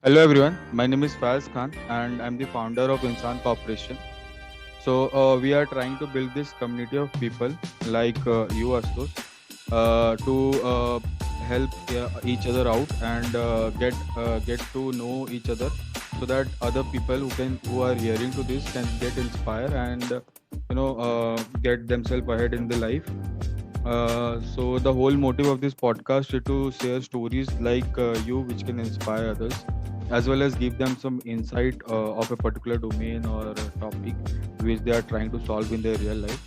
Hello everyone, my name is Faiz Khan and I'm the founder of Inshaan Corporation. We are trying to build this community of people like you, Ashutosh, to help each other out and get to know each other, so that other people who are hearing to this can get inspired and get themselves ahead in the life. So the whole motive of this podcast is to share stories like you, which can inspire others, as well as give them some insight of a particular domain or a topic which they are trying to solve in their real life.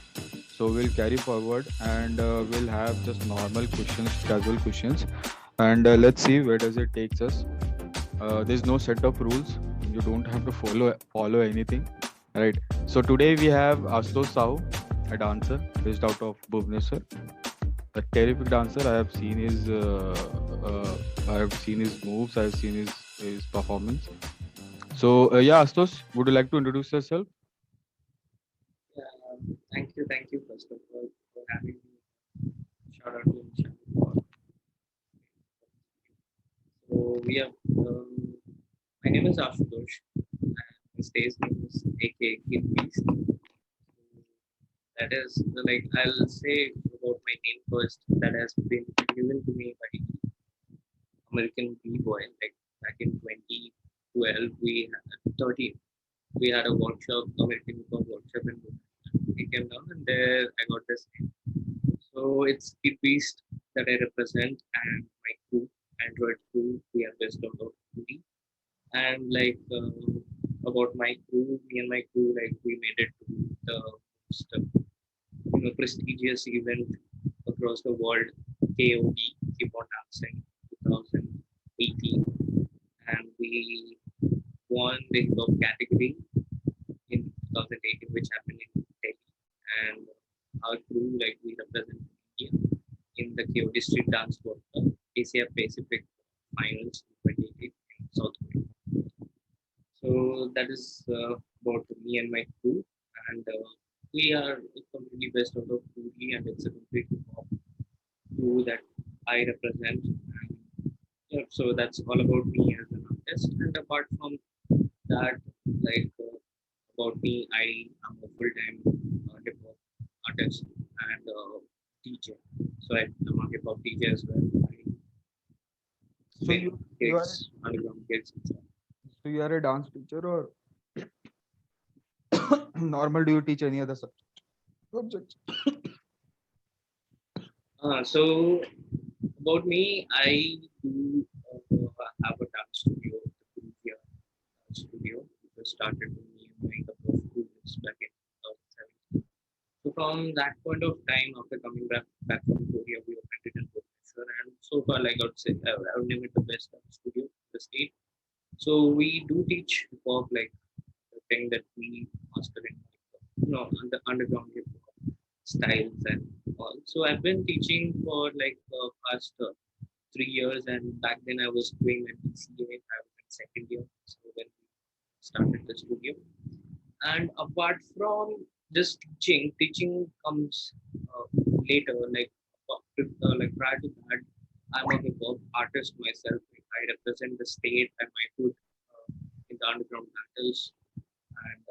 So we'll carry forward and we'll have just normal questions, casual questions, and let's see where does it takes us. There's no set of rules. You don't have to follow anything, right? So today we have Ashutosh Sahoo, a dancer based out of Bhubaneswar, a terrific dancer. I have seen his moves. I have seen his performance. So yeah, Astos, would you like to introduce yourself? Thank you first of all for having me. Shout out to Inshaan Corp. So we have, my name is Ashutosh, and my stage name is AK Kid Beast. That is I'll say about my name first. That has been given to me by American B-boy. Like back in 2012, 13, we had a workshop, American Hiphop workshop in Bhutan. We came down and there I got this name. So it's the beast that I represent and my crew, Android crew, we are based out of Pune. And about my crew, me and my crew, like we made it to the most prestigious event across the world, KOD, Keyboard Dancing 2018. And we won the hip hop category in 2018, which happened in Delhi. And our crew, like we represent India in the KOD Street Dance World Cup, Asia Pacific Finals in 2018 in South Korea. So that is about me and my crew, and we are completely based out of Puri, and it's a completely pop crew that I represent. And yeah, so that's all about me as an artist. And apart from that, like about me, I am a full-time hip hop artist and DJ. So I'm a hip hop DJ as well. I So spin you are gigs, underground gigs, and stuff. a dance teacher, or normal? Do you teach any other subjects? So about me, I do have a dance studio, the India studio, which was started with me and my couple of students back in 2017. So from that point of time, after coming back from Korea, we opened it in Bhubaneswar, and so far, like I would say, I would name it the best dance studio in the state. So we do teach hip hop, like the thing that we master in, the underground hip hop styles and all. So I've been teaching for like past 3 years, and back then I was doing my BCA. I was in second year, so when we started the studio. And apart from just teaching comes later. Like prior to that, I'm a hip hop artist myself. Like, I represent the state and my hood in the underground battles, and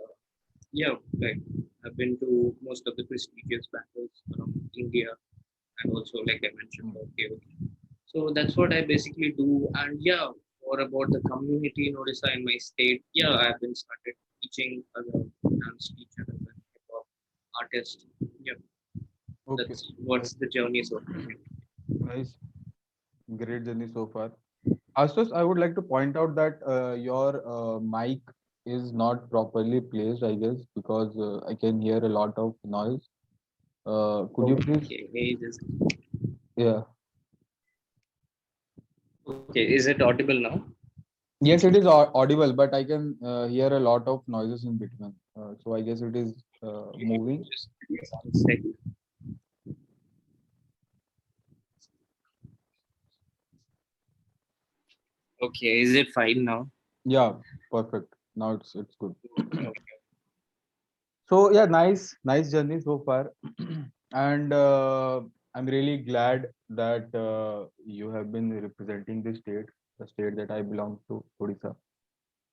yeah, like I've been to most of the prestigious battles around India, and also like I mentioned about KOD. So that's what I basically do. And yeah, for about the community in Odisha in my state, yeah, I've been started teaching as a dance teacher, as a hip hop artist. Yeah, Okay, that's what's the journey so far. nice, great journey so far. Astos, I would like to point out that your mic is not properly placed, I guess, because I can hear a lot of noise. Could you please? Okay, hey, just Yeah. okay. Is it audible now? Yes, it is audible, but I can hear a lot of noises in between. So I guess it is moving. Just one second. Okay, is it fine now? Yeah, perfect. Now it's good. Okay. So yeah, nice journey so far, and I'm really glad that you have been representing the state. the state that I belong to, Odisha.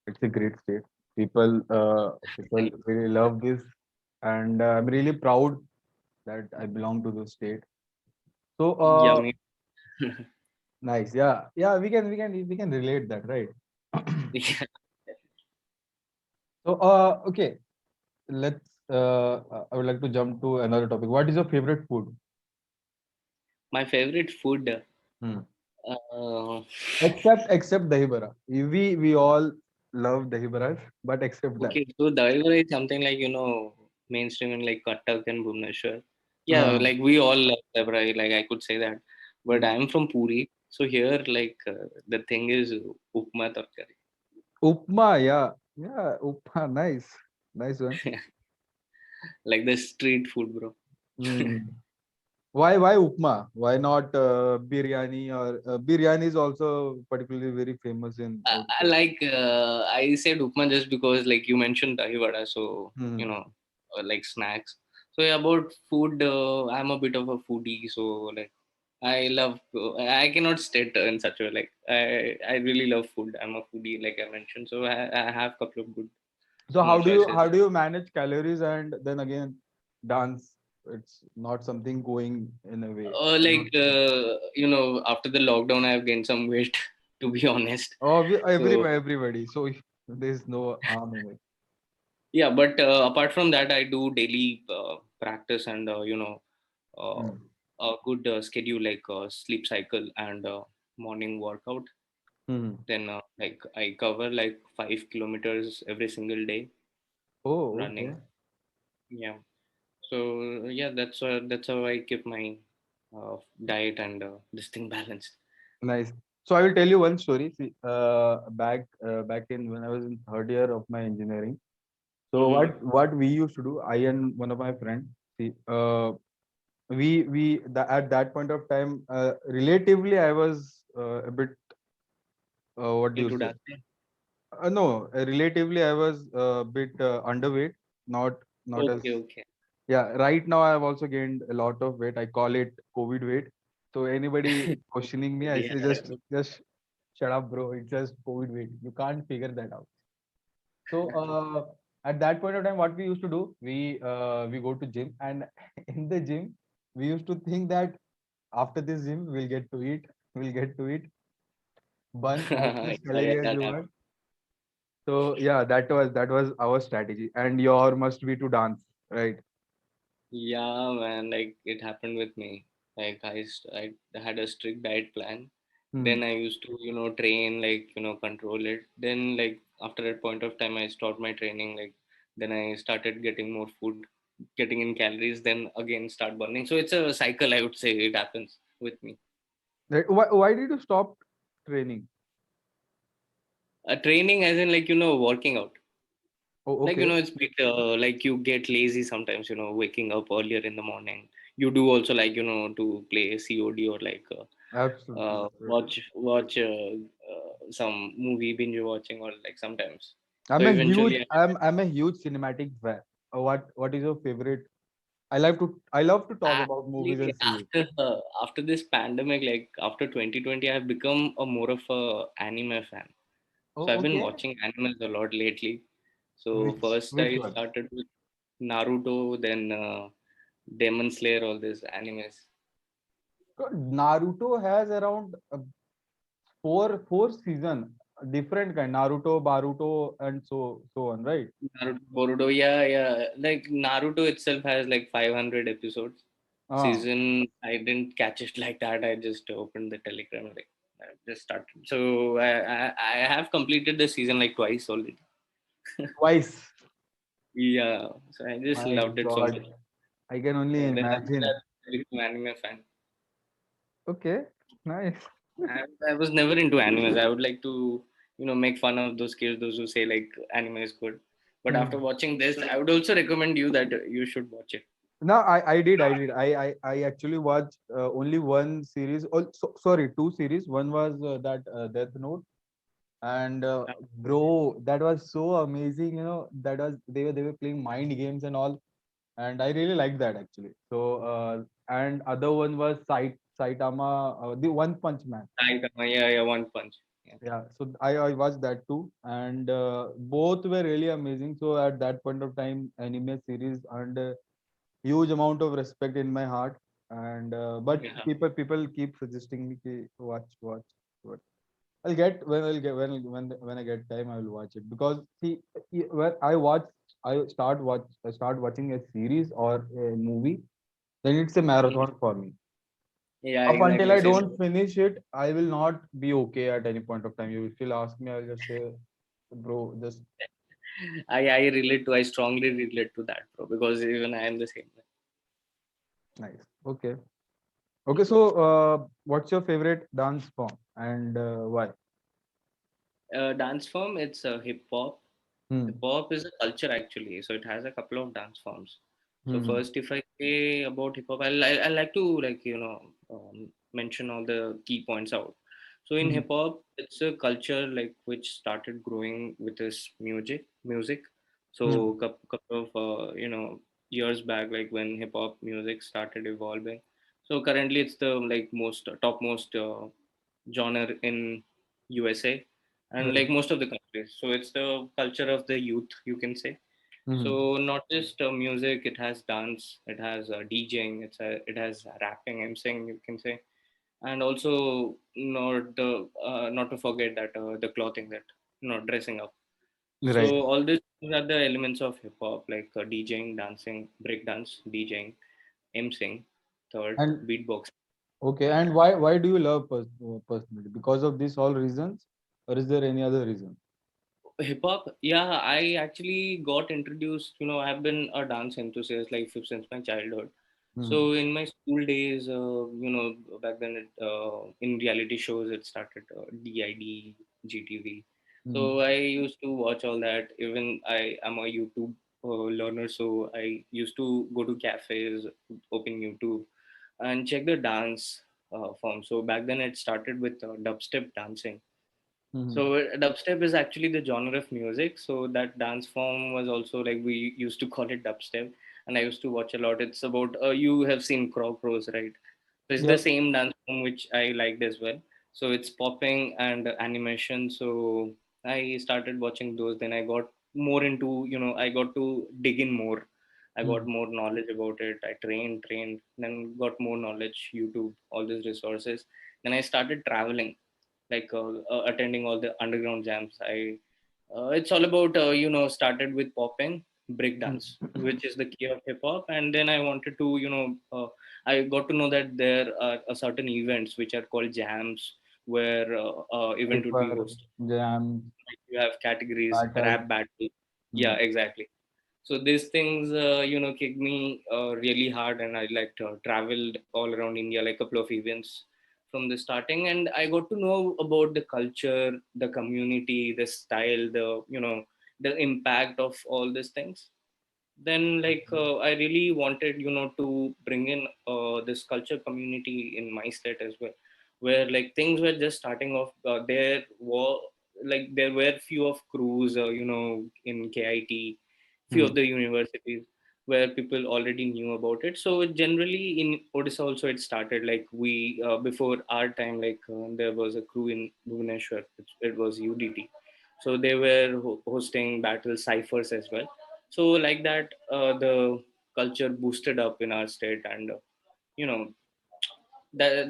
It's a great state. People really love this, and I'm really proud that I belong to the state. So, Yeah, me. nice. Yeah, yeah. We can relate that, right? Yeah. So, okay. Let's. I would like to jump to another topic. What is your favorite food? My favorite food. Hmm. Uh, Except dahi bara. We all love dahi baras, but except that. okay, so Daivar is something like mainstream in like Cuttack and Bhubaneswar. Yeah, Uh, like we all love Daivar. Like I could say that, but hmm. I'm from Puri, so here like the thing is upma tarkari, Upma, yeah, yeah. Upma, nice, nice one. like the street food, bro. Hmm. Why upma? Why not biryani? Or biryani is also particularly very famous in I Odisha. like I said upma just because like you mentioned dahi vada, so Hmm. like snacks. So yeah, about food, I'm a bit of a foodie, so like I love. I cannot state in such a way. Like I really love food. I'm a foodie, like I mentioned. So I have couple of good So choices. how do you manage calories and then again dance? It's not something going in a way. Like after the lockdown, I have gained some weight. To be honest, Oh, so everybody. So there's no harm in it. yeah. But apart from that, I do daily practice and uh, Hmm. a good schedule like sleep cycle and morning workout. Hmm. Then like I cover like 5 kilometers every single day Oh, running. okay. Yeah. So yeah, that's how I keep my diet and this thing balanced. Nice. So I will tell you one story. See, back in when I was in third year of my engineering. So Mm-hmm. what we used to do, I and one of my friends, see, at that point of time, relatively, I was a bit, what do you Into say? dancing. No, relatively, I was a bit underweight, not not as. Okay, okay. Yeah, right now I have also gained a lot of weight. I call it COVID weight. So anybody questioning me, I Yeah. say just shut up, bro. It's just COVID weight. You can't figure that out. So at that point of time, what we used to do, we go to gym, and in the gym, we used to think that after this gym, we'll get to eat buns as Yeah, much yeah, calorie as that you happened. want. So yeah, that was our strategy, and your must be to dance, right? Yeah, man, like it happened with me. Like I had a strict diet plan. Hmm. Then I used to, train, like, control it. Then, like, after a point of time, I stopped my training. Like, then I started getting more food, getting in calories, then again start burning. So it's a cycle, I would say it happens with me. Right. Why did you stop training? Training as in like, working out. Oh, Like, okay. it's bit like you get lazy sometimes, waking up earlier in the morning. You do also like, to play COD or like Absolutely, absolutely. watch some movie binge watching or like sometimes. So I'm a huge eventually, I'm a huge cinematic fan. What is your favorite? I love to talk about movies actually and series. after this pandemic, like after 2020, I've become a more of a anime fan. So Oh, I've been okay. watching animes a lot lately. So Which first which I one? started with Naruto, then Demon Slayer, all these animes. So Naruto has around four season, different kind. Naruto, Baruto, and so on, right? Naruto, Boruto, yeah, yeah. Like Naruto itself has like 500 episodes. Ah, Season, I didn't catch it like that. I just opened the Telegram, like I just started. So I have completed the season like twice already. twice. Yeah, so I just My loved it so much. God, I can only Then after imagine. that, I became anime fan. Okay, nice. I was never into animes. I would like to, make fun of those kids, those who say like anime is good. But after Hmm. watching this, I would also recommend you that you should watch it. No, I did. I actually watched only one series. Oh, sorry, two series. One was that Death Note, and bro, that was so amazing. That was they were playing mind games and all, and I really liked that actually. So and other one was Saitama, the One Punch Man. Yeah, yeah, One Punch. Yeah, so I watched that too, and both were really amazing. So at that point of time, anime series earned a huge amount of respect in my heart. And but Yeah. people keep suggesting me to watch. I'll get when I'll get when I get time, I will watch it because see, when I start watching a series or a movie, then it's a Mhm. marathon for me. Yeah, Up until exactly. I Same. don't finish it, I will not be okay at any point of time. You will still ask me, I'll just say, bro, just I relate to. I strongly relate to that, bro, because even I am the same. nice. Okay. Okay, so what's your favorite dance form and why? Dance form, it's hip hop. Hip Hmm. hop is a culture actually, so it has a couple of dance forms. So Hmm. first, if I say about hip hop, I like to mention all the key points out. So in Hmm. hip hop, it's a culture like which started growing with this music. Hmm. So couple of years back, like when hip hop music started evolving. So currently, it's the like most topmost genre in USA and Right. like most of the countries. So it's the culture of the youth, you can say. Hmm. So not just music, it has dance, it has DJing, it has rapping, emceeing, you can say, and also not to forget that the clothing that dressing up. Right. So all these are the elements of hip hop like DJing, dancing, break dance, DJing, emceeing, third And beatbox. okay, Yeah. and why do you love personally? Because of these all reasons, or is there any other reason? Hip hop, yeah, I actually got introduced. I've been a dance enthusiast like since my childhood. Hmm. So in my school days, back then, in reality shows, it started DID, GTV. Hmm. So I used to watch all that. Even I am a YouTube learner, so I used to go to cafes, open YouTube, and check the dance form. So back then, it started with dubstep dancing. Hmm. So dubstep is actually the genre of music. So that dance form was also like we used to call it dubstep, and I used to watch a lot. It's about you have seen Crow Crows, right? So it's the Yep. same dance form which I liked as well. So it's popping and animation. So I started watching those. Then I got more into I got to dig in more. I got Hmm. more knowledge about it. I trained, then got more knowledge. YouTube, all these resources. Then I started traveling like attending all the underground jams. It's all about started with popping break Hmm. dance, which is the key of hip hop, and then I wanted to I got to know that there are certain events which are called jams where event would be Hyper, hosted. jam, Like you have categories, battle. rap battle, yeah, Hmm. exactly. So these things kicked me really hard, and I like traveled all around India, like a couple of events from the starting, and I got to know about the culture, the community, the style, the impact of all these things. Then like I really wanted to bring in this culture community in my state as well, where like things were just starting off. There were few of crews in KIT, few Hmm. of the universities where people already knew about it. So generally in Odisha also it started like we before our time, like there was a crew in Bhubaneswar. It was UDT, so they were hosting battle ciphers as well. So like that the culture boosted up in our state, and you know that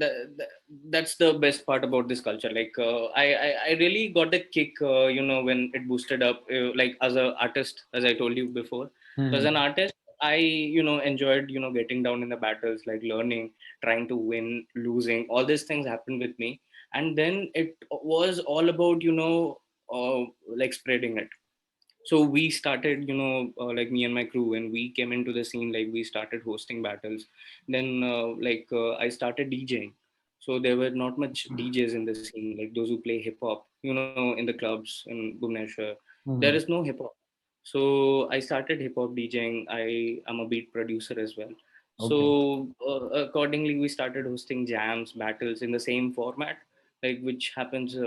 that's the best part about this culture. Like I really got the kick when it boosted up, like as an artist, as I told you before. So as Hmm. an artist, I enjoyed getting down in the battles, like learning, trying to win, losing, all these things happened with me. And then it was all about like spreading it. So we started like me and my crew, when we came into the scene, like we started hosting battles. Then I started DJing. So there were not much DJs in the scene, like those who play hip hop in the clubs in Bhubaneswar. There is Hmm. no hip hop. So I started hip hop DJing. I am a beat producer as well. So Okay. accordingly we started hosting jams, battles in the same format, like which happens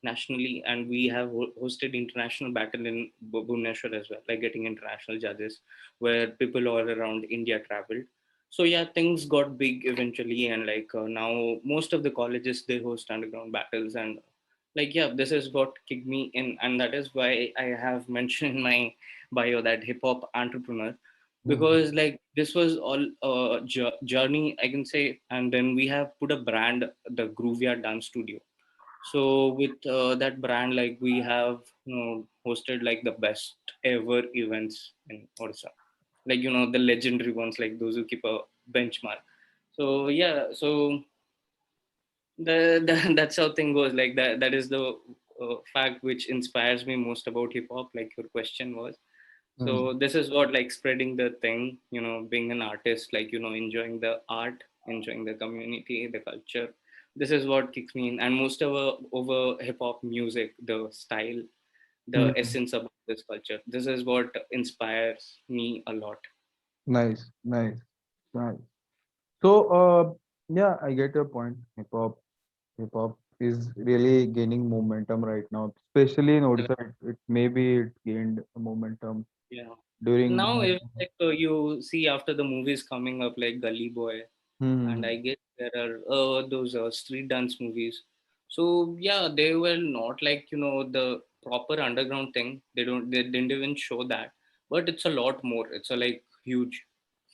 nationally, and we have hosted international battle in Bhubaneswar as well, like getting international judges where people all around India traveled. So yeah, things got big eventually, and like now most of the colleges they host underground battles, and like yeah, this is what kicked me in, and that is why I have mentioned in my bio that hip hop entrepreneur, Hmm. because like this was all a journey, I can say. And then we have put a brand, the Groovia Dance Studio. So with that brand, like we have, hosted like the best ever events in Odisha, like the legendary ones, like those who keep a benchmark. So yeah, so that's how thing goes. Like that is the fact which inspires me most about hip hop. Like your question was, Hmm. so this is what, like, spreading the thing, being an artist, like enjoying the art, enjoying the community, the culture. This is what kicks me in, and most over hip hop music, the style, the Hmm. essence of this culture. This is what inspires me a lot. Nice, nice, nice. So, yeah, I get your point. Hip hop is really gaining momentum right now, especially in Yeah. Odisha. It maybe it gained momentum Yeah. during. Now, if like you see after the movies coming up, like Gully Boy, and Hmm. I guess there are those street dance movies. So yeah, they were not like the proper underground thing. They didn't even show that, but it's a lot more. It's a like huge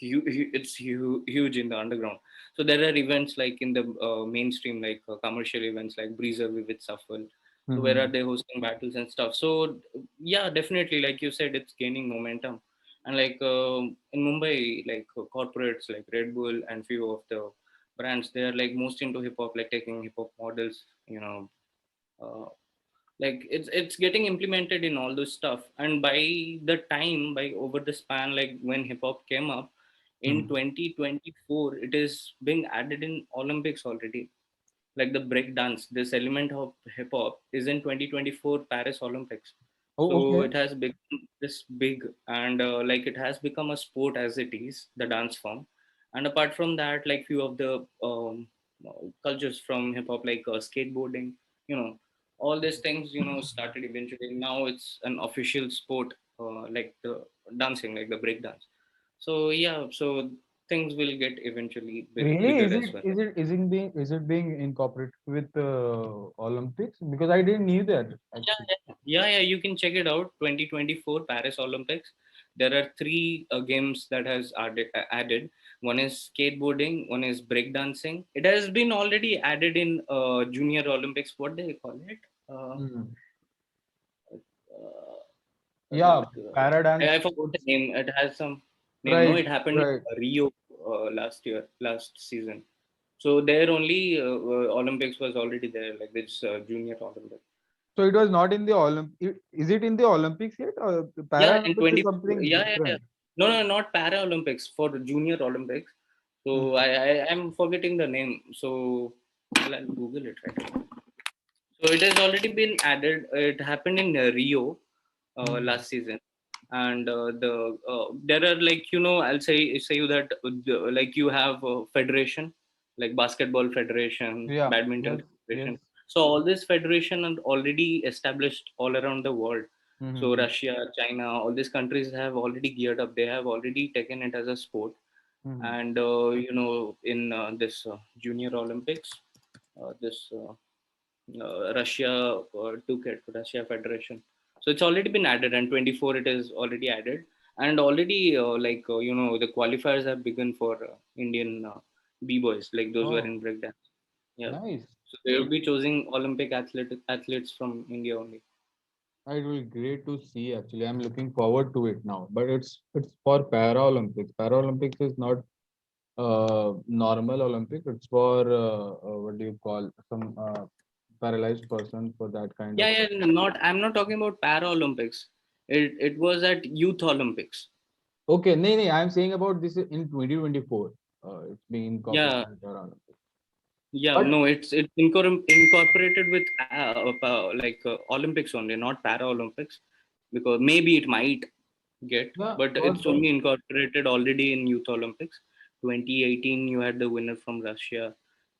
in the underground. So there are events like in the mainstream, like commercial events like Breezer with Shuffle. So where are Hmm. they hosting battles and stuff? So yeah, definitely, like you said, it's gaining momentum. And like in Mumbai, like corporates like Red Bull and few of the brands, they are like most into hip hop, like taking hip hop models, uh, like it's getting implemented in all this stuff. And by the time, by over the span, like when hip hop came up in Hmm. 2024, it is being added in Olympics already. Like the break dance, this element of hip hop is in 2024 Paris Olympics. Oh, So okay. it has become this big, and like it has become a sport as it is, the dance form. And apart from that, like few of the cultures from hip hop, like skateboarding, you know, all these things, started eventually. Now it's an official sport, like the dancing, like the break dance. So yeah, so things will get eventually Really? bigger Is as it well. is it is it being incorporated with Olympics? Because I didn't knew that Yeah, actually. yeah. You can check it out. 2024 Paris Olympics. There are three games that has added. One is skateboarding. One is breakdancing. It has been already added in Junior Olympics. What do they call it? Uh, Hmm. uh, Yeah, like I paradance forgot the sports. name. It has some name. No, Right, it happened in right. Rio last year, last season. So there only Olympics was already there, like this Junior Olympics. So it was not in the Olymp. Is it in the Olympics yet? Or the Yeah, in Paralympics is 20, something yeah. different. No, no, not Paralympics, for the Junior Olympics. So Hmm. I am forgetting the name. So I'll Google it right now. So it has already been added. It happened in Rio Hmm. last season, and there are, like, I'll say you that like you have federation, like basketball federation, Yeah. badminton Yes. Yes. federation. So all this federation are already established all around the world. So Hmm. Russia, China, all these countries have already geared up. They have already taken it as a sport. Hmm. And in this Junior Olympics, this Russia took it, Russia Federation. So it's already been added, and 24 it is already added, and already the qualifiers have begun for Indian b boys, like those who are Oh, in breakdance. Yeah, nice. so they will be choosing Olympic athletes from India only. It will be great to see. Actually, I'm looking forward to it now. But it's for Paralympics. Paralympics is not normal Olympic. It's for what do you call some paralyzed person for that kind of. Yeah, not I'm not talking about Paralympics. It was at Youth Olympics. Okay, no, no, I'm saying about this in 2024. It's being incorporated Yeah, with Paralympics. yeah, But no, it's incorporated with Olympics only, not Paralympics, because maybe it might get, yeah, but got it's that. only incorporated already in Youth Olympics. 2018, you had the winner from Russia,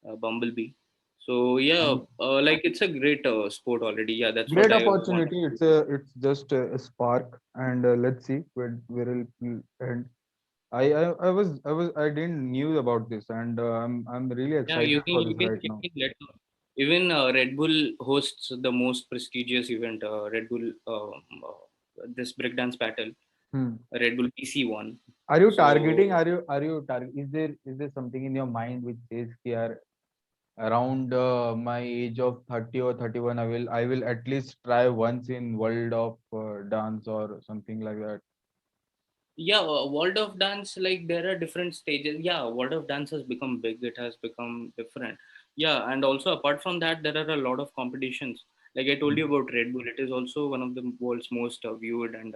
Bumblebee. So yeah, And like it's a great sport already. Yeah, that's what great I wanted opportunity. to. It's just a spark, and let's see where it'll end. I didn't knew about this, and I'm really Yeah, excited for you this can right check now. it later. Even Red Bull hosts the most prestigious event, Red Bull, this breakdance battle, Hmm. Red Bull PC one. Are you So targeting? Are you target? Is there something in your mind which says कि यार around my age of 30 or 31 I will at least try once in world of dance or something like that? yeah, world of dance, like there are different stages. Yeah, world of dance has become big. It has become different. Yeah, and also apart from that, there are a lot of competitions. Like I told Hmm. you about Red Bull, it is also one of the world's most viewed and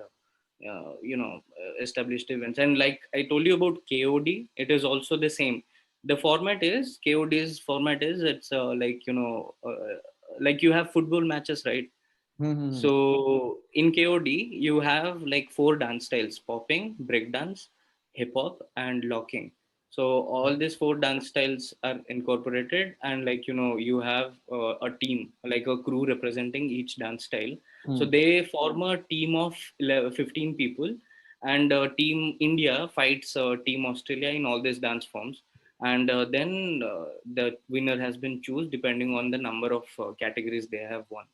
established events. And like I told you about KOD, it is also the same. The format is KOD's format is it's like you have football matches, right? Hmm, hmm, hmm. So in KOD, you have like four dance styles: popping, breakdance, hip hop, and locking. So all these four dance styles are incorporated, and you have a team, like a crew representing each dance style. So Hmm. they form a team of 15 people, and Team India fights Team Australia in all these dance forms. And then the winner has been chosen depending on the number of categories they have won.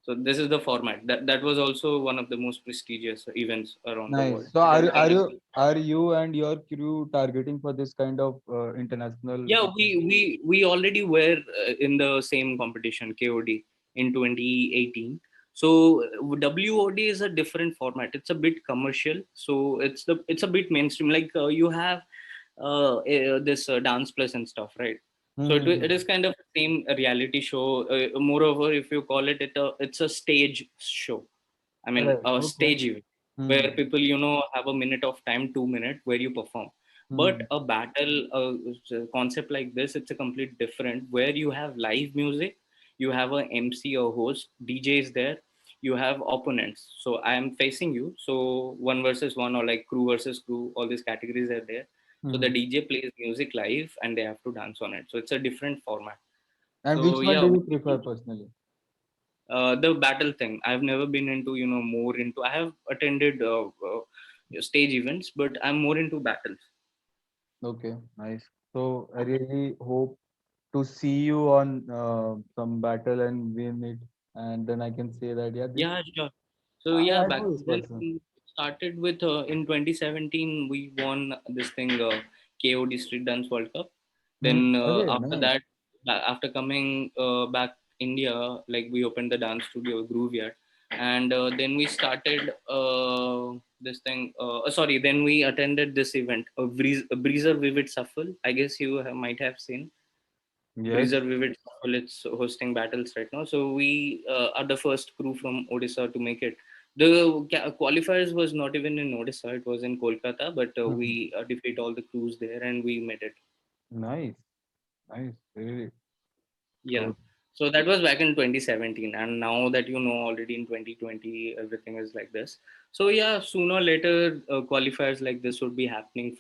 So this is the format. That was also one of the most prestigious events around the world. Nice. So It are is you like are you are you and your crew targeting for this kind of international yeah, we event? we we already were in the same competition KOD in 2018. So WOD is a different format. It's a bit commercial. So it's a bit mainstream. Like you have this dance plus and stuff, right? So it Hmm. is kind of the same reality show. Moreover, if you call it's a stage show. I mean, Right. a Okay. stage event where Hmm. people, have a minute of time, 2 minutes where you perform. Hmm. But a battle concept like this, it's a complete different where you have live music, you have a MC or host, DJ is there, you have opponents. So I am facing you. So one versus one or like crew versus crew, all these categories are there. So the Hmm. DJ plays music live and they have to dance on it. So it's a different format. And So which one do yeah, you prefer personally? the battle thing. I've never been into, more into. I have attended stage events, but I'm more into battles. Okay, nice. So I really hope to see you on some battle and win it, and then I can say that yeah, this Yeah, sure. So yeah, I back know this then person. we started with in 2017 we won this thing KOD Street Dance World Cup. Hmm. Then Okay, after nice. that, after coming back India, like we opened the dance studio Grooveyard, and then we started this thing. Sorry, then we attended this event, a Breezer Vivid Shuffle. I guess you might have seen. Yes. Breezer Vivid Shuffle. It's hosting battles right now. So we are the first crew from Odisha to make it. The qualifiers was not even in Odisha; it was in Kolkata. But Hmm. we defeat all the crews there, and we made it. Nice, nice, really Yeah. good. So that was back in 2017, and now that already in 2020, everything is like this. So yeah, sooner or later, qualifiers like this would be happening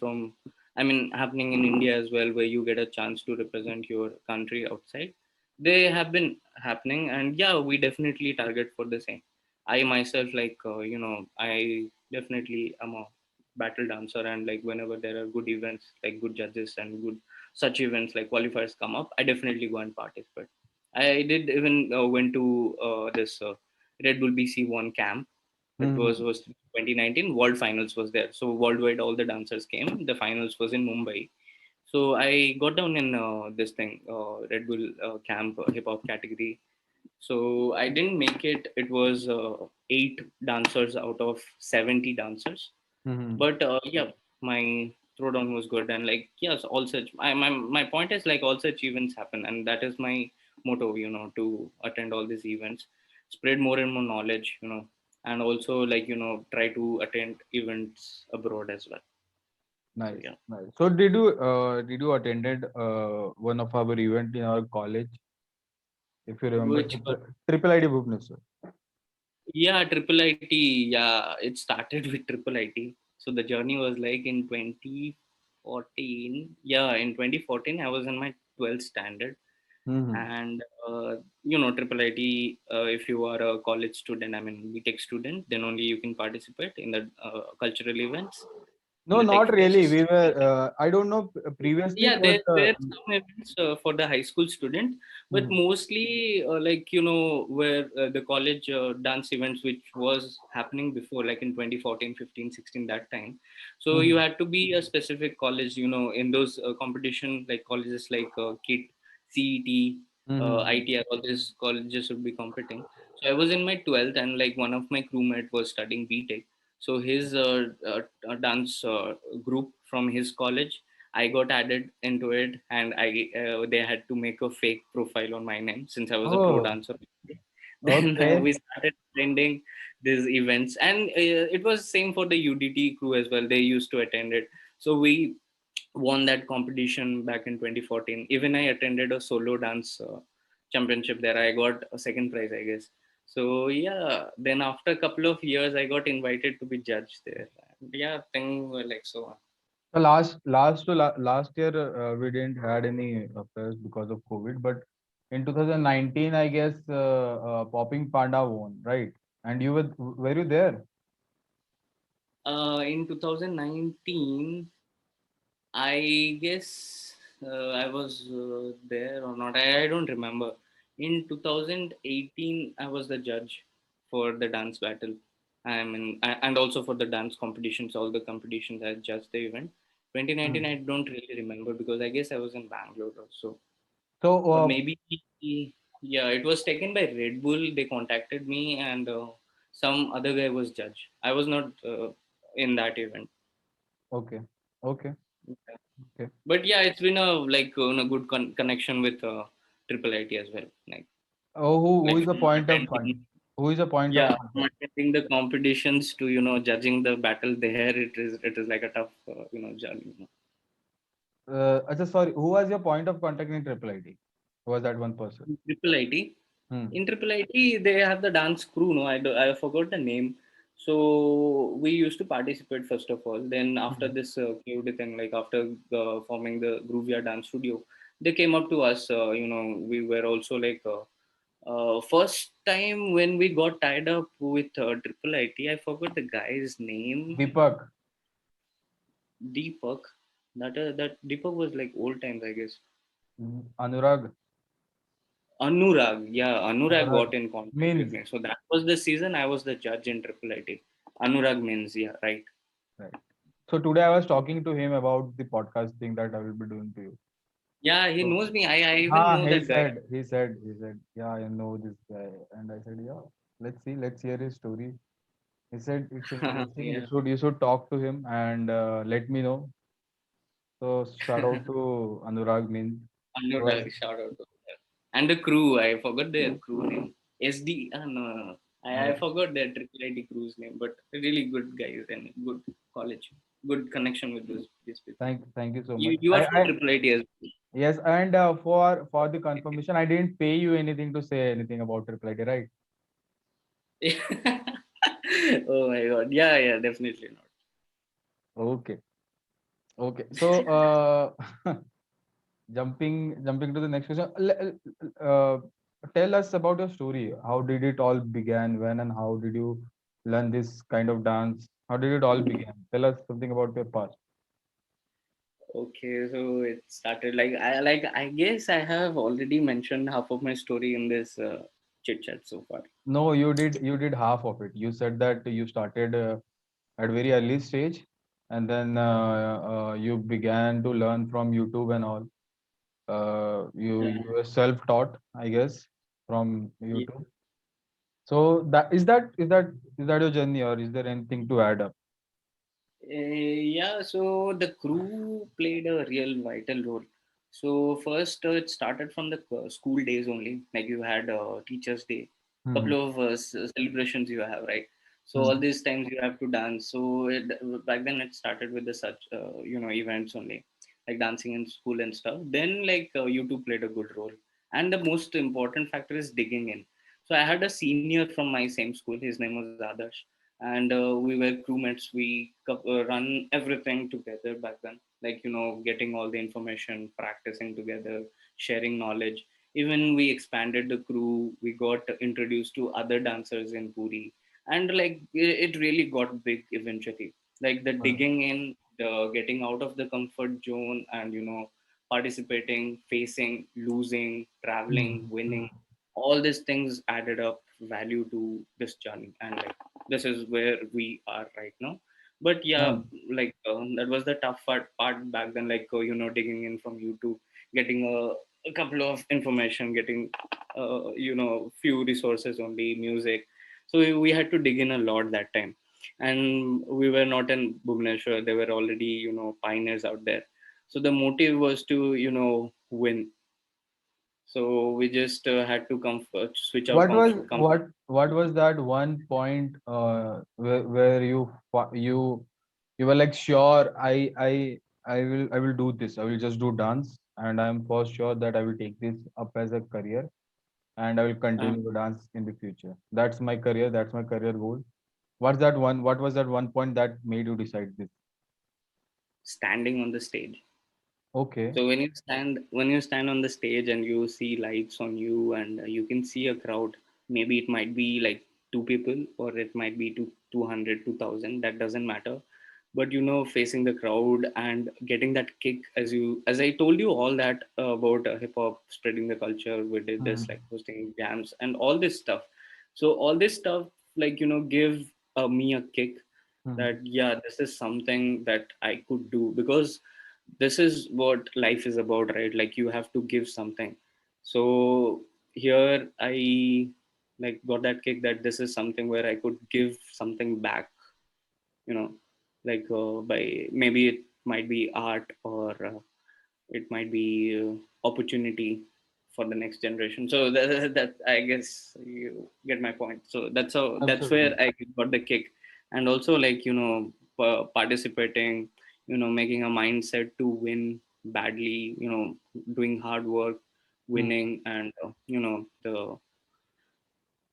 happening in India as well, where you get a chance to represent your country outside. They have been happening, and yeah, we definitely target for the same. I myself, I definitely am a battle dancer, and like whenever there are good events, like good judges and good such events like qualifiers come up, I definitely go and participate. I did even went to this Red Bull BC1 camp. It Hmm. was 2019 World Finals was there. So worldwide, all the dancers came. The finals was in Mumbai. So I got down in this thing, Red Bull camp hip hop category. So I didn't make it. It was eight dancers out of 70 dancers. Hmm. But yeah, my throwdown was good, and like yes, all such. My point is like all such events happen, and that is my motto. To attend all these events, spread more and more knowledge. And also like try to attend events abroad as well. So Nice, yeah, nice. So did you attended one of our event in our college, if you remember, which Triple ID Bhubaneswar? yeah, triple IT. Yeah, it started with triple IT. So the journey was like in 2014. Yeah, in 2014, I was in my 12th standard. Hmm. And triple IT, if you are a college student, I mean BTech student, then only you can participate in the cultural events. No, in the not tech really. We fest. were. I don't know previously, Yeah, but there are some events for the high school student, but mhm, mostly like where the college dance events which was happening before, like in 2014, 15, 16, that time. So you mhm, had to be a specific college, in those competition, like colleges like KIT, CET, mhm. ITR, all these colleges would be competing. So I was in my 12th, and like one of my crewmate was studying BTech. So his dance group from his college, I got added into it, and they had to make a fake profile on my name since I was a pro Oh, dancer. Then okay. we started attending these events, and it was same for the UDT crew as well. They used to attend it, so we won that competition back in 2014. Even I attended a solo dance championship there. I got a second prize, I guess. So yeah, then after a couple of years, I got invited to be judged there. And yeah, things were like so on. So last year we didn't had any affairs because of COVID, but in 2019, I guess Popping Panda won, right? And were you there? In 2019, I guess I was there or not. I don't remember. In 2018, I was the judge for the dance battle. And also for the dance competitions, all the competitions I judged the event. 2019, Hmm. I don't really remember because I guess I was in Bangalore also. So Or maybe, yeah, it was taken by Red Bull. They contacted me, and some other guy was judge. I was not in that event. okay, okay, okay. But yeah, it's been a good connection with Triple IT as well. Oh, who Like is the from point of attending, contact? Who is the point of yeah, from contact? attending the competitions to judging the battle there. It is like a tough journey. Sorry, who was your point of contact in Triple ID? Who was that one person? Triple IT. Hmm. In Triple IT, they have the dance crew. No, I forgot the name. So we used to participate first of all. Then after Hmm. this KUD thing, like after forming the Groovia Dance Studio, they came up to us. We were also like first time when we got tied up with Triple IT. I forgot the guy's name. Deepak, Deepak. That Deepak was like old times, I guess. Anurag, Anurag, yeah, Anurag Anurag got in contact with means me. So that was the season I was the judge in Triple IT. Anurag means, yeah, right. right. So today I was talking to him about the podcast thing that I will be doing to you. Yeah, he So, knows me. I even know that guy. yeah, I know this guy, and I said, yeah, let's hear his story. He said it's interesting. Yeah, You should talk to him and let me know. So shout out to Anurag means was Anurag, shout out to him. And the crew, I forgot their crew name. SD, no, no, no. I uh, forgot their Triple IT crew's name, but really good guys and good college, good connection with these people. thank you so much. You are from Triple IT as Yes, and for the confirmation, I didn't pay you anything to say anything about Triple ID, right? well. Oh my god. Yeah, yeah, definitely not. Okay, okay. So jumping to the next question. Tell us about your story. How did it all began? When and how did you learn this kind of dance? How did it all begin? Tell us something about your past. Okay, so it started I guess I have already mentioned half of my story in this chit chat so far. No, you did half of it. You said that you started at very early stage, and then you began to learn from YouTube and all. You were self-taught, I guess, from Yeah. YouTube. So is that your journey, or is there anything to add up? Yeah, so the crew played a real vital role. So first, it started from the school days only. Like you had Teachers' Day, Hmm. couple of celebrations you have, right? So all Hmm. these times you have to dance. So back then it started with the such events only, like dancing in school and stuff. Then like YouTube played a good role, and the most important factor is digging in. So I had a senior from my same school. His name was Adarsh, and we were crewmates. We run everything together back then, like getting all the information, practicing together, sharing knowledge. Even we expanded the crew. We got introduced to other dancers in Puri, and like it really got big eventually. Like the Uh, digging in. the getting out of the comfort zone and participating, facing, losing, traveling, Hmm. winning, all these things added up value to this journey, and like this is where we are right now. But yeah, Hmm. like that was the tough part back then, like digging in from YouTube, getting a couple of information, getting few resources only, music. So we had to dig in a lot that time, and we were not in Bhubaneswar. There were already pioneers out there. So the motive was to win. So we just had to switch our comfort. What was that one point where you were like, sure, I will do this. I will just do dance, and I'm for sure that I will take this up as a career, and I will uh, continue to dance in the future. That's my career. That's my career goal. What's that one? What was that one point that made you decide this? Standing on the stage. Okay. So when you stand on the stage and you see lights on you, and you can see a crowd, maybe it might be like two people, or it might be 200, 2,000. That doesn't matter. But facing the crowd and getting that kick, as I told you all that about hip hop spreading the culture. We did this, Hmm. like hosting jams and all this stuff. So all this stuff, like give me a kick, Hmm. that yeah, this is something that I could do, because this is what life is about, right? Like you have to give something. So here I like got that kick that this is something where I could give something back, you know like by maybe it might be art, or it might be opportunity for the next generation. So that I guess you get my point. So that's where Absolutely. I got the kick. And also, like participating, making a mindset to win badly, doing hard work, Hmm. winning, and the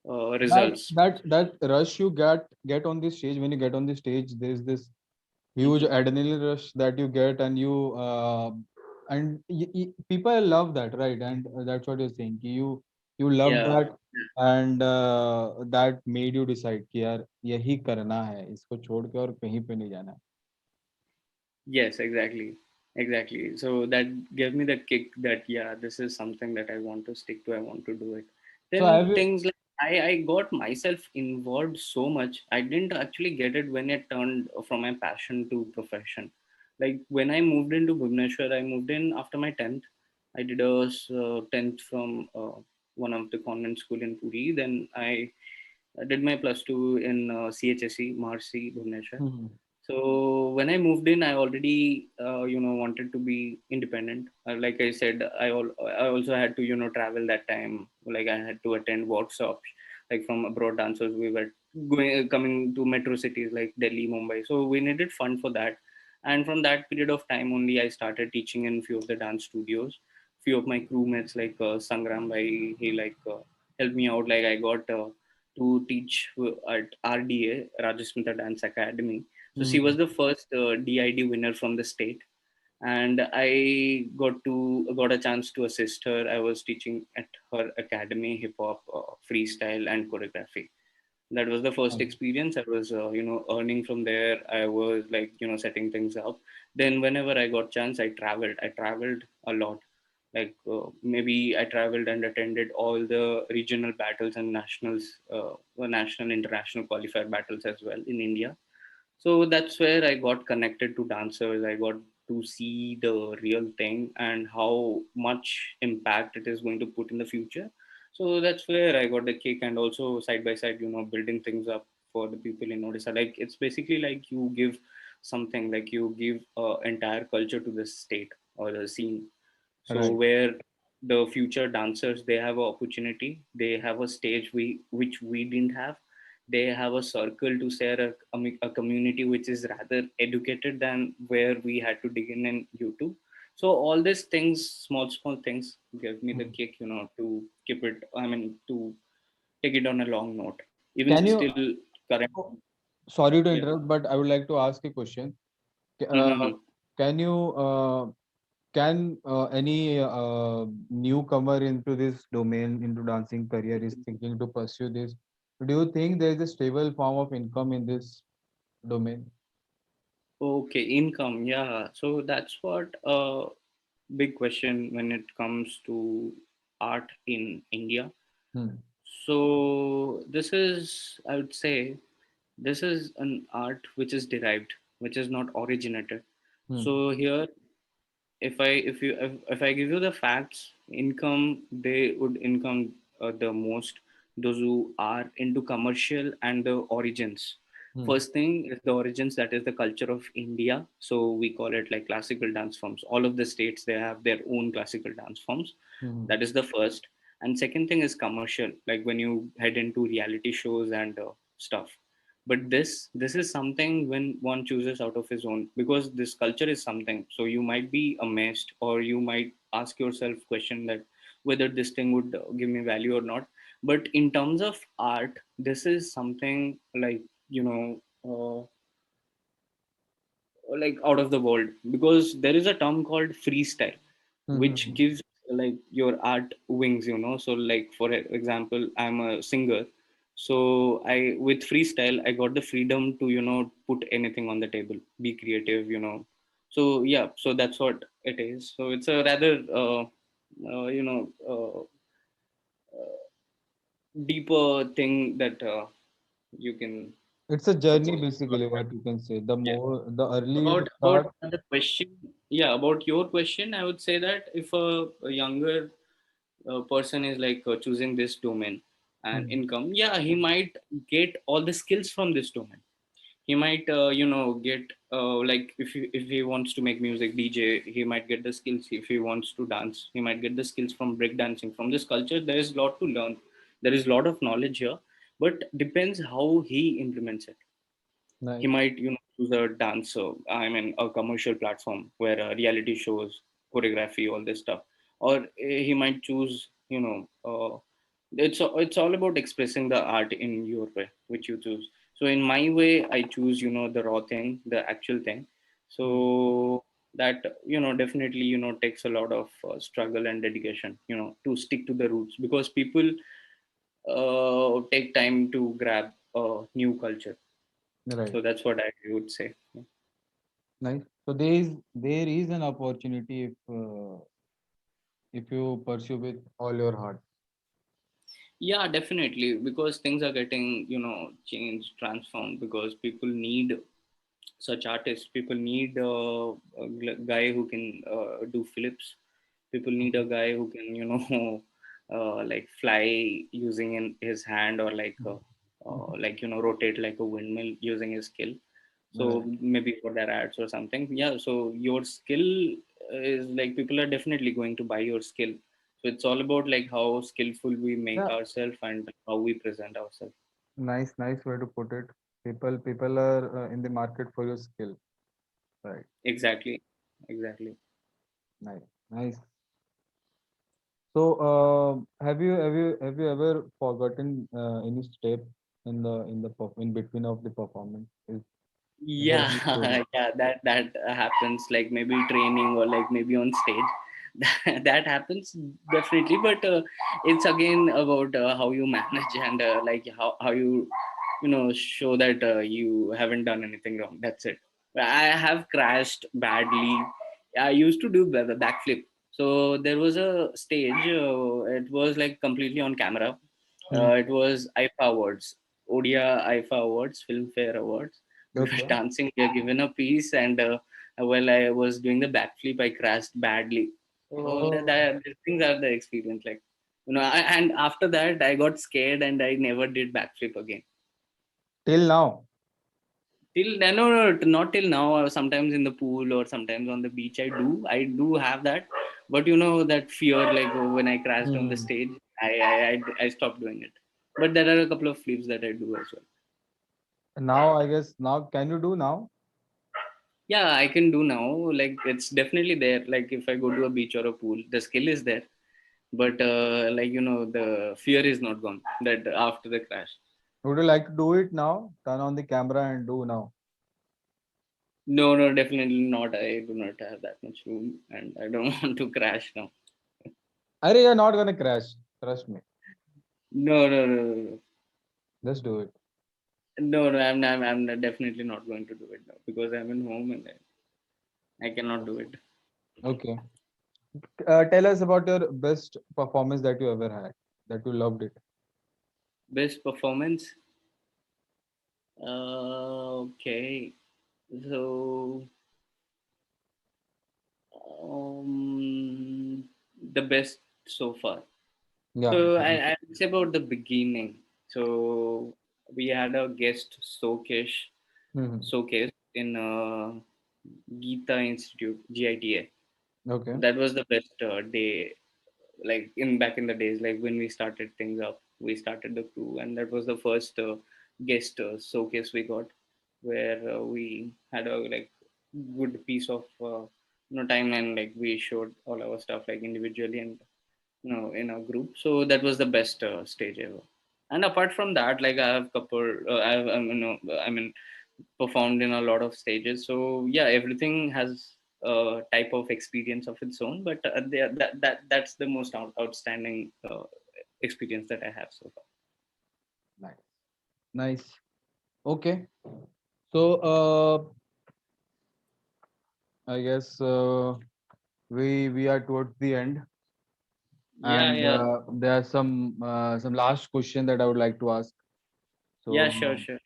That results. that rush you get on the stage. When you get on the stage, there's this huge Hmm. adrenaline rush that you get, and people love that, right? And that's what you're saying, you love Yeah. that, and that made you decide कि यार यही करना है, इसको छोड़ के और कहीं पे नहीं जाना है. Yes, exactly. Exactly. So that gave me the kick that, yeah, this is something that I want to stick to. I want to do it. So have Then you? things like I got myself involved so much. I didn't actually get it when it turned from my passion to profession. Like when I moved into Bhubaneswar, I moved in after my 10th. I did a 10th from one of the convent school in Puri. Then I did my plus two in CHSE, Marsi, Bhubaneswar. Hmm. So when I moved in, I already wanted to be independent. Like I said, I also had to travel that time. Like I had to attend workshops, like from abroad dancers. We were coming to metro cities like Delhi, Mumbai. So we needed fund for that. And from that period of time only, I started teaching in few of the dance studios. Few of my crewmates like Sangram Bhai, he like helped me out. Like I got to teach at RDA, Rajasmita Dance Academy. So she was Hmm. the first DID winner from the state, and I got a chance to assist her. I was teaching at her academy, hip hop, freestyle, and choreography. That was the first Okay. experience. I was earning from there. I was like setting things up. Then whenever I got chance, I traveled a lot. Like maybe I traveled and attended all the regional battles and national international qualifier battles as well in India. So that's where I got connected to dancers. I got to see the real thing and how much impact it is going to put in the future. So that's where I got the kick, and also side by side, building things up for the people in Odisha. Like it's basically like you give something, like you give entire culture to the state or the scene. So Right. where the future dancers, they have an opportunity, they have a stage which we didn't have. They have a circle to share a community which is rather educated than where we had to dig in YouTube. So all these things, small things, give me the Hmm. kick, to keep it. I mean, to take it on a long note. Even Can you? still current. Oh, sorry to Yeah. interrupt, but I would like to ask a question. Uh, Mm-hmm. can you? Can any newcomer into this domain, into dancing career, is thinking to pursue this? Do you think there is a stable form of income in this domain? Okay, income. Yeah. So that's what big question when it comes to art in India. Hmm. So this is, I would say, this is an art which is derived, which is not originated. Hmm. So here, if I give you the facts, income they would income the most those who are into commercial and the origins. Hmm. First thing is the origins, that is the culture of India. So we call it like classical dance forms. All of the states they have their own classical dance forms. Hmm. That is the first. And second thing is commercial, like when you head into reality shows and stuff. But this is something when one chooses out of his own, because this culture is something. So you might be amazed, or you might ask yourself question that whether this thing would give me value or not. But in terms of art, this is something like, you know, like out of the world, because there is a term called freestyle which Hmm. gives like your art wings, you know. So like for example, I'm a singer. So I, with freestyle, I got the freedom to, you know, put anything on the table, be creative, you know. So yeah, so that's what it is. So it's a rather you know, deeper thing that you can It's a journey, suppose. basically, what you can say. The Yeah. more, the early you About start. the question, yeah, about your question, I would say that if a younger person is like choosing this domain and Hmm. income, yeah, he might get all the skills from this domain. He might you know, get like if he wants to make music, DJ, he might get the skills. If he wants to dance, he might get the skills from break dancing. From this culture there is a lot to learn, there is a lot of knowledge here, but depends how he implements it. He Nice. might, you know, choose a dancer, I mean a commercial platform where reality shows, choreography, all this stuff. Or he might choose, you know, it's all about expressing the art in your way which you choose. So in my way I choose, you know, the raw thing, the actual thing. So Hmm. that, you know, definitely, you know, takes a lot of struggle and dedication, you know, to stick to the roots, because people take time to grab new culture. Right. So that's what I would say. Nice. So there is an opportunity if you pursue with all your heart. Yeah, definitely, because things are getting, you know, changed, transformed, because people need such artists. People need a guy who can do flips. People need a Mhm. guy who can, you know, like fly using his hand, or like, you know, rotate like a windmill using his skill. So Right. maybe for their ads or something. Yeah. So your skill is like, people are definitely going to buy your skill. So it's all about like how skillful we make Yeah. ourselves and how we present ourselves. Nice. Nice way to put it. People are in the market for your skill. Right. Exactly. Exactly. Nice. Nice. So, have you ever forgotten any step in between of the performance? Is there Yeah, any story? yeah, that happens, like maybe training or like maybe on stage. That happens definitely, but it's again about how you manage and like how you know, show that you haven't done anything wrong. That's it. I have crashed badly. I used to do the backflip. So there was a stage. It was like completely on camera. Hmm. It was IFA Awards, Odia IFA Awards, Filmfare Awards. We were Okay. dancing. We are given a piece, and while I was doing the backflip, I crashed badly. So Oh, these things are the experience. Like, you know, and after that, I got scared and I never did backflip again. till now. Till no, no, not till now. Sometimes in the pool or sometimes on the beach, I do have that. But you know that fear, like when I crashed on the Hmm. stage, I stopped doing it. But there are a couple of flips that I do as well. Now, I guess now can you do now? Yeah, I can do now. Like it's definitely there. Like if I go to a beach or a pool, the skill is there. But like, you know, the fear is not gone. That after the crash. Would you like to do it now? Turn on the camera and do now. No, no, definitely not. I do not have that much room, and I don't want to crash now. Arey, you're not gonna crash. Trust me. No, no, no, no, no. Just do it. No, no, I'm definitely not going to do it now because I'm in home and I cannot do it. Okay. Tell us about your best performance that you ever had, that you loved it. Best performance. Okay. So, um, the best so far. Yeah. So I'd say about the beginning. So we had a guest Hmm. showcase in Gita Institute, GITA. Okay. That was the best day, like in back in the days, like when we started things up. We started the crew, and that was the first guest showcase we got, where we had a like good piece of timeline. Like we showed all our stuff like individually and in a group. So that was the best stage ever. And apart from that, like I have couple, I mean, performed in a lot of stages. So yeah, everything has a type of experience of its own. But that's the most outstanding experience that I have so far. Nice. Nice. Okay. So, I guess we are towards the end, Yeah, and yeah, there are some last question that I would like to ask. yeah. So, Sure, sure.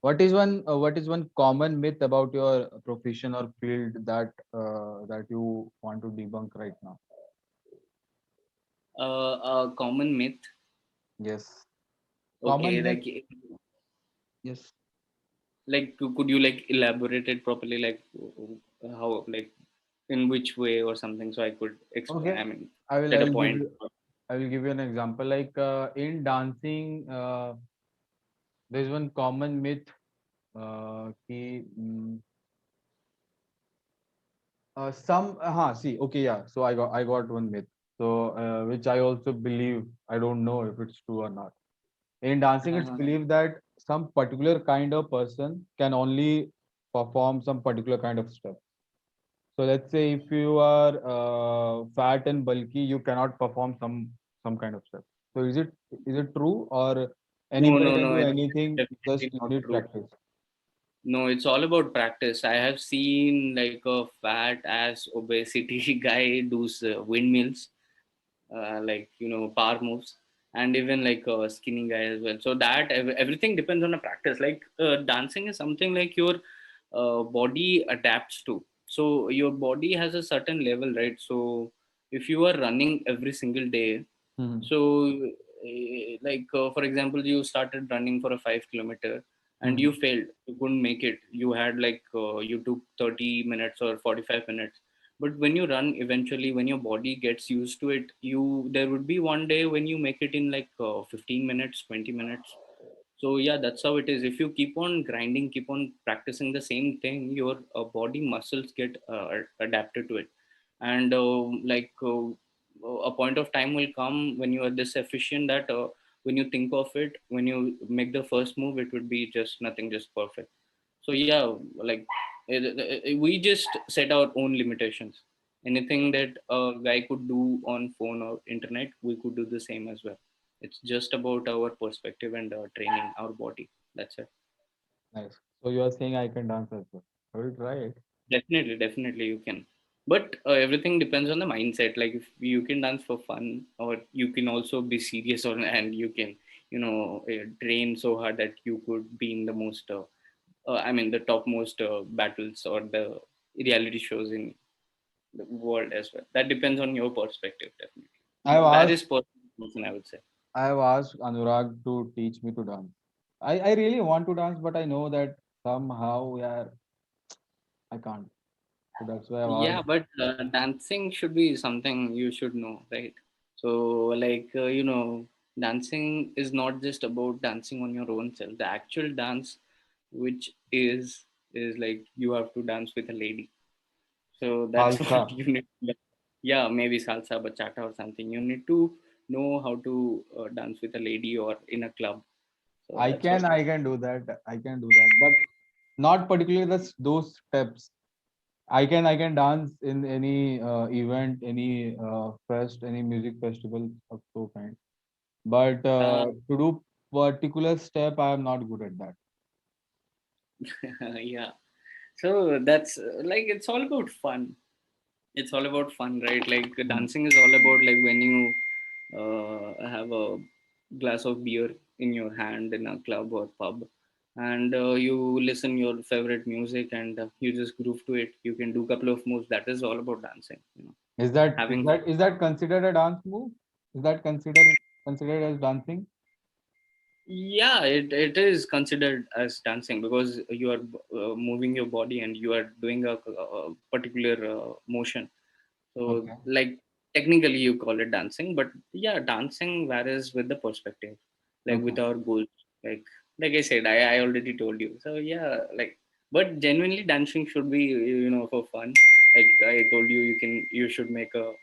what is one common myth about your profession or field that you want to debunk right now? A common myth. Yes. Okay, Common myth. Yes. could you like elaborate it properly, like how, like in which way or something, so I could Okay. I mean, I set a will give point. you I will give you an example. Like in dancing, there is one common myth. Ki, see, okay, yeah. So I got one myth. So which I also believe. I don't know if it's true or not. In dancing, it's Uh-huh. believed that some particular kind of person can only perform some particular kind of step. So let's say if you are fat and bulky, you cannot perform some kind of step. So is it true, or No, anybody no, can no. do It's anything? Just definitely you not need true. practice. No, it's all about practice. I have seen like a fat ass obesity guy do windmills, like power moves, and even like a skinny guy as well. So that everything depends on a practice. Like dancing is something like your body adapts to. So your body has a certain level, right? So if you are running every single day, Hmm. so for example, you started running for a 5 kilometer and Hmm. you failed, you couldn't make it. You had like you took 30 minutes or 45 minutes. But when you run, eventually when your body gets used to it, you there would be one day when you make it in like 15 minutes, 20 minutes. So yeah, that's how it is. If you keep on grinding, keep on practicing the same thing, your body muscles get adapted to it. And a point of time will come when you are this efficient that when you think of it, when you make the first move, it would be just nothing, just perfect. So yeah, like we just set our own limitations. Anything that a guy could do on phone or internet, we could do the same as well. It's just about our perspective and training our body. That's it. Nice. So you are saying I can dance as well. I will try it. Definitely, definitely you can. But everything depends on the mindset. Like if you can dance for fun, or you can also be serious on, and you can, train so hard that you could be in the most, I mean, the topmost battles or the reality shows in the world as well. That depends on your perspective, definitely. I have Varies asked person to person, I would say. I have asked Anurag to teach me to dance. I really want to dance, but I know that somehow, yeah, I can't. So that's why I've Yeah, asked. but dancing should be something you should know, right? So, like, dancing is not just about dancing on your own self. The actual dance, which is like you have to dance with a lady. So that's Salsa. what you need. Yeah, maybe salsa, bachata, or something. You need to know how to dance with a lady or in a club. So I that's can what. I can do that. I can do that, but not particularly those steps. I can dance in any event, any fest, any music festival of so kind. But Uh, to do particular step, I am not good at that. Yeah. So that's like it's all about fun. It's all about fun, right? Like Hmm. dancing is all about like when you have a glass of beer in your hand in a club or pub, and you listen your favorite music and you just groove to it. You can do a couple of moves. That is all about dancing. Is that is Having that is that considered a dance move? Is that considered as dancing? Yeah, it is considered as dancing because you are moving your body and you are doing a particular motion. So, Okay. like technically, you call it dancing, but yeah, dancing varies with the perspective, like Okay. with our goals. Like, like I said, I already told you. So yeah, like, but genuinely, dancing should be for fun. Like I told you, you should make a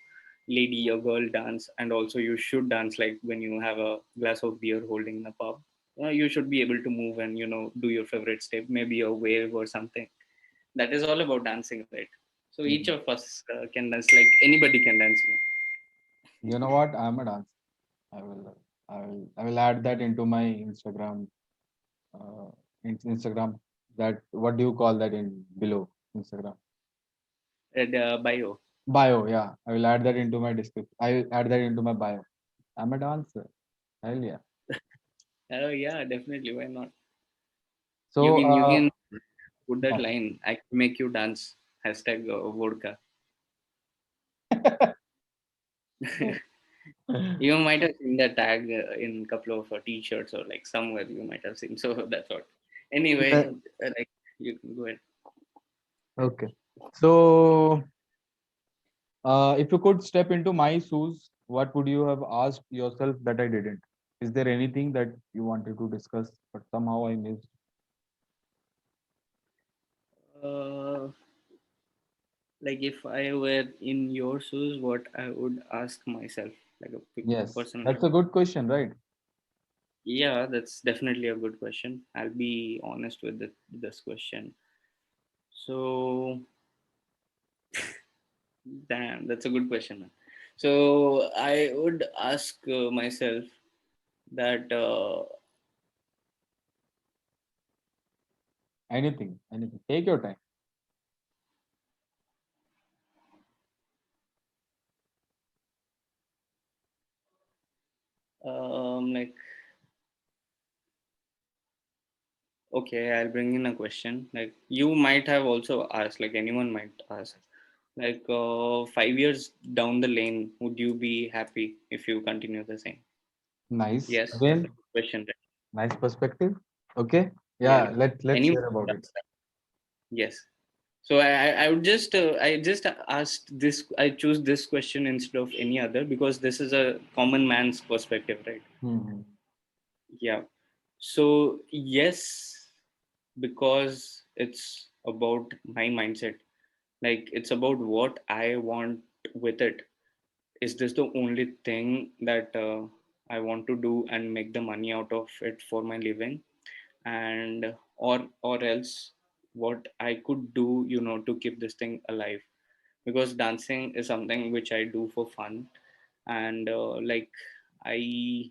lady or girl dance, and also you should dance like when you have a glass of beer holding in a pub. You should be able to move and do your favorite step, maybe a wave or something. That is all about dancing, right? So each Mhm. of us can dance, like anybody can dance. You know what? I'm a dancer. I will add that into my Instagram. Instagram. That what do you call that in below Instagram? At bio. Bio. Yeah, I will add that into my description. I will add that into my bio. I'm a dancer. Hell yeah. Oh yeah, definitely. Why not? You So can you can put that yeah. line. I can make you dance. Hashtag vodka. You might have seen that tag in a couple of t-shirts or like somewhere you might have seen. So that's what. Yeah. Anyway, like you can go ahead. Okay. So if you could step into my shoes, what would you have asked yourself that I didn't? Is there anything that you wanted to discuss, but somehow I missed? Uh, like if I were in your shoes, what I would ask myself, like a Yes, person. that's a good question, right? Yeah, that's definitely a good question. I'll be honest with this question. So, damn, that's a good question, man. So, I would ask myself that, Anything, anything. Take your time. like, okay, I'll bring in a question. Like, you might have also asked, like, anyone might ask, like, 5 years down the lane, would you be happy if you continue the same? Nice. Yes, that's a Again, good question, right? nice perspective. Okay. Yeah, Yeah, let's anyone hear about would it. ask that. Yes. So I would just I just asked this. I choose this question instead of any other because this is a common man's perspective, right? Hmm. Yeah. So yes, because it's about my mindset. Like it's about what I want with it. Is this the only thing that I want to do and make the money out of it for my living? And or else what I could do, to keep this thing alive, because dancing is something which I do for fun. And like I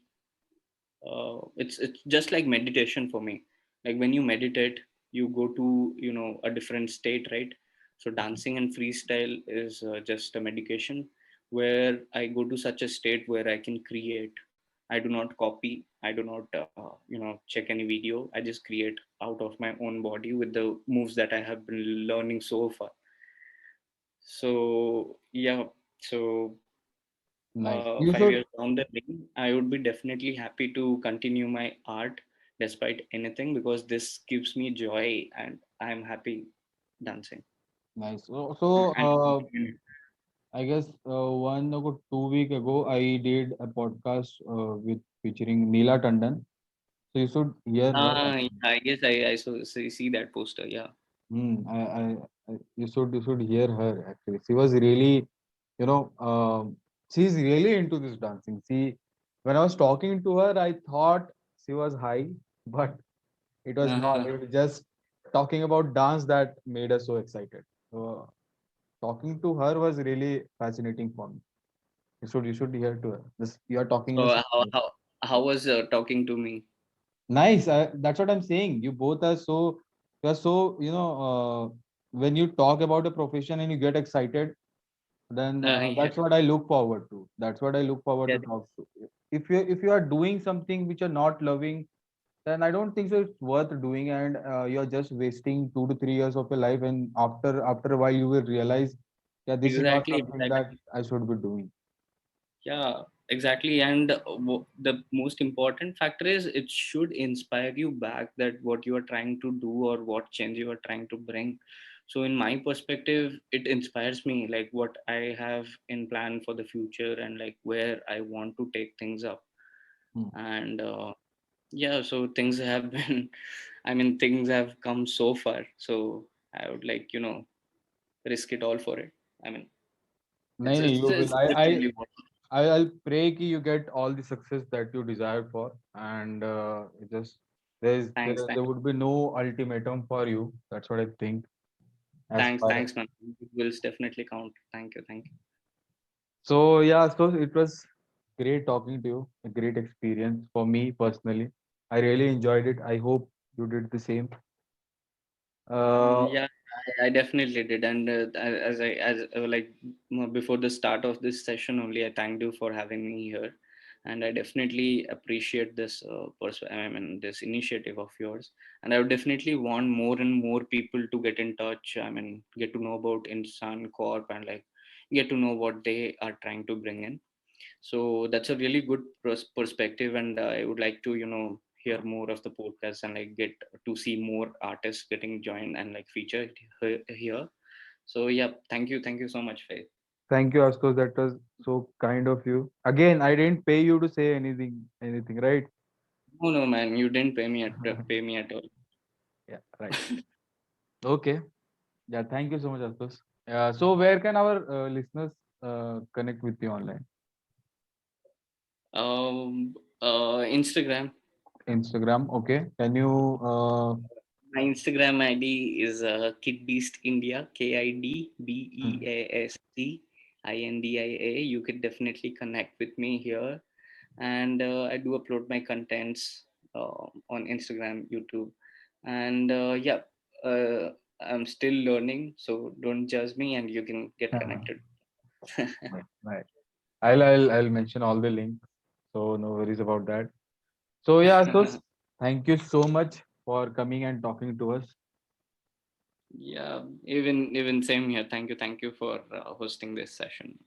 it's just like meditation for me. Like when you meditate, you go to a different state, right? So dancing and freestyle is just a medication where I go to such a state where I can create. I do not copy, I do not check any video. I just create out of my own body with the moves that I have been learning so far. So yeah, so Nice. You 5 years should. down the lane, I would be definitely happy to continue my art despite anything because this gives me joy and I'm happy dancing. Nice. So And I guess 2 week ago, I did a podcast with featuring Neela Tandon. So you should hear her yeah, actually. I guess I see that poster. Yeah. You should hear her actually. She was really, you know, she's really into this dancing. When I was talking to her, I thought she was high, but it was not. Uh-huh. It was just talking about dance that made us so excited. So talking to her was really fascinating for me. You should hear to her. This you are talking So this. how was talking to me? Nice. That's what I'm saying. You both are so. Yeah, so when you talk about a profession and you get excited, then Yeah, that's what I look forward to. That's what I look forward yeah, to talk to. If you are doing something which you're not loving, then I don't think so it's worth doing, and you're just wasting 2 to 3 years of your life. And after a while, you will realize, yeah, this is not exactly, something that exactly. I should be doing. Yeah, exactly. And the most important factor is it should inspire you back that what you are trying to do or what change you are trying to bring. So, in my perspective, it inspires me like what I have in plan for the future and like where I want to take things up. Hmm. And yeah, so things have been, I mean, things have come so far. So, I would like, risk it all for it. I mean, No, no, you will. it's literally what. I'll pray कि you get all the success that you desire for, and it just Thanks, there thanks. would be no ultimatum for you. That's what I think. As Thanks, far as thanks, man. It will definitely count. Thank you, thank you. so yeah, so it was great talking to you. A great experience for me personally. I really enjoyed it. I hope you did the same. Uh, Yeah, I definitely did. And before the start of this session, only I thanked you for having me here, and I definitely appreciate this I mean, this initiative of yours. And I would definitely want more and more people to get in touch. I mean, get to know about Insaan Corp and like get to know what they are trying to bring in. So that's a really good perspective, and I would like to hear more of the podcast and like get to see more artists getting joined and like featured here. So yeah, thank you so much, Faith. Thank you, Astos. That was so kind of you. Again, I didn't pay you to say anything, right? No, no, man, you didn't pay me at all. Yeah, right. Okay. Yeah, thank you so much, Astos. So where can our listeners connect with you online? Instagram. Instagram. Okay. Can you? My Instagram ID is Kidbeast India, Hmm. KidBeastindia. You could definitely connect with me here, and I do upload my contents on Instagram, YouTube, and yeah, uh, I'm still learning, so don't judge me, and you can get connected. Right. Right. I'll mention all the links. So no worries about that. So yeah, Astos, thank you so much for coming and talking to us. Yeah, even same here. Thank you for hosting this session.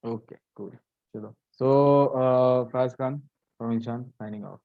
Okay, cool. Chalo. So Faiz Khan from Inshaan signing off.